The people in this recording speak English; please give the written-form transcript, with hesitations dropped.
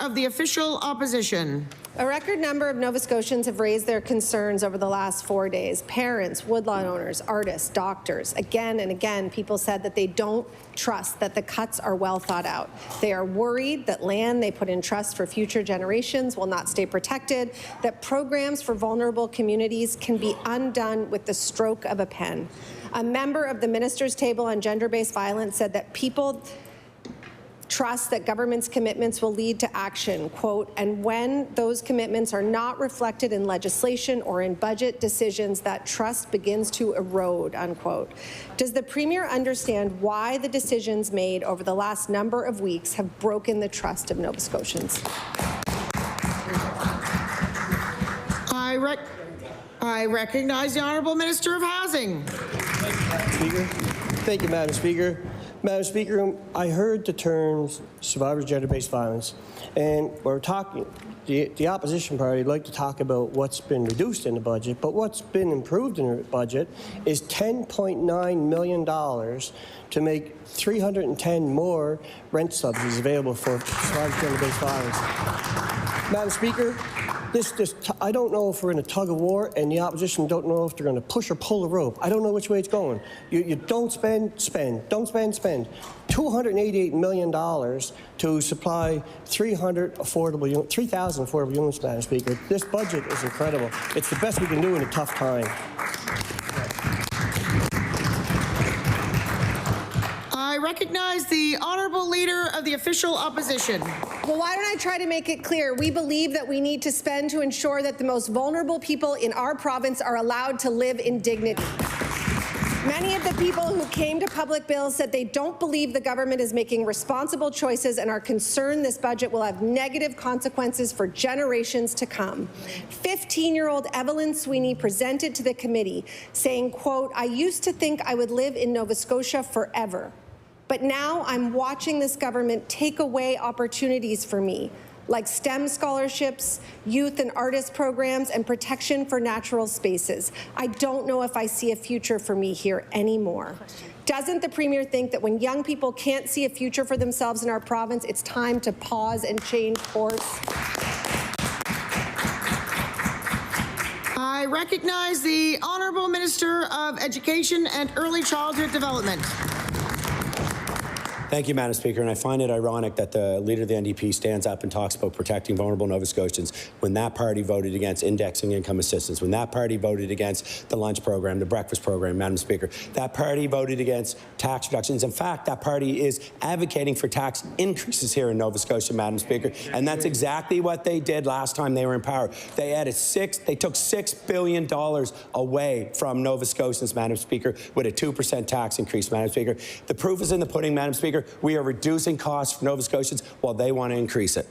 of the Official Opposition. A record number of Nova Scotians have raised their concerns over the last 4 days. Parents, woodlot owners, artists, doctors. Again and again, people said that they don't trust that the cuts are well thought out. They are worried that land they put in trust for future generations will not stay protected, that programs for vulnerable communities can be undone with the stroke of a pen. A member of the Minister's Table on Gender-Based Violence said that people trust that government's commitments will lead to action, quote, and when those commitments are not reflected in legislation or in budget decisions, that trust begins to erode, unquote. Does the Premier understand why the decisions made over the last number of weeks have broken the trust of Nova Scotians? I recognize the Honourable Minister of Housing. Speaker. Thank you, Madam Speaker. Madam Speaker, I heard the terms survivors of gender-based violence, and we're talking, the opposition party would like to talk about what's been reduced in the budget, but what's been improved in the budget is $10.9 million to make 310 more rent subsidies available for survivors of gender-based violence. Madam Speaker, I don't know if we're in a tug of war, and the opposition don't know if they're going to push or pull the rope. I don't know which way it's going. You don't spend, don't spend. $288 million to supply 3,000 affordable units, Madam Speaker. This budget is incredible. It's the best we can do in a tough time. I recognize the Honourable Leader of the Official Opposition. Well, why don't I try to make it clear? We believe that we need to spend to ensure that the most vulnerable people in our province are allowed to live in dignity. Many of the people who came to public bills said they don't believe the government is making responsible choices and are concerned this budget will have negative consequences for generations to come. 15-year-old Evelyn Sweeney presented to the committee saying, quote, "I used to think I would live in Nova Scotia forever. But now I'm watching this government take away opportunities for me, like STEM scholarships, youth and artist programs, and protection for natural spaces. I don't know if I see a future for me here anymore." Doesn't the Premier think that when young people can't see a future for themselves in our province, it's time to pause and change course? I recognize the Honourable Minister of Education and Early Childhood Development. Thank you, Madam Speaker. And I find it ironic that the Leader of the NDP stands up and talks about protecting vulnerable Nova Scotians when that party voted against indexing income assistance, when that party voted against the lunch program, the breakfast program, Madam Speaker. That party voted against tax reductions. In fact, that party is advocating for tax increases here in Nova Scotia, Madam Speaker. And that's exactly what they did last time they were in power. They took $6 billion away from Nova Scotians, Madam Speaker, with a 2% tax increase, Madam Speaker. The proof is in the pudding, Madam Speaker. We are reducing costs for Nova Scotians while they want to increase it.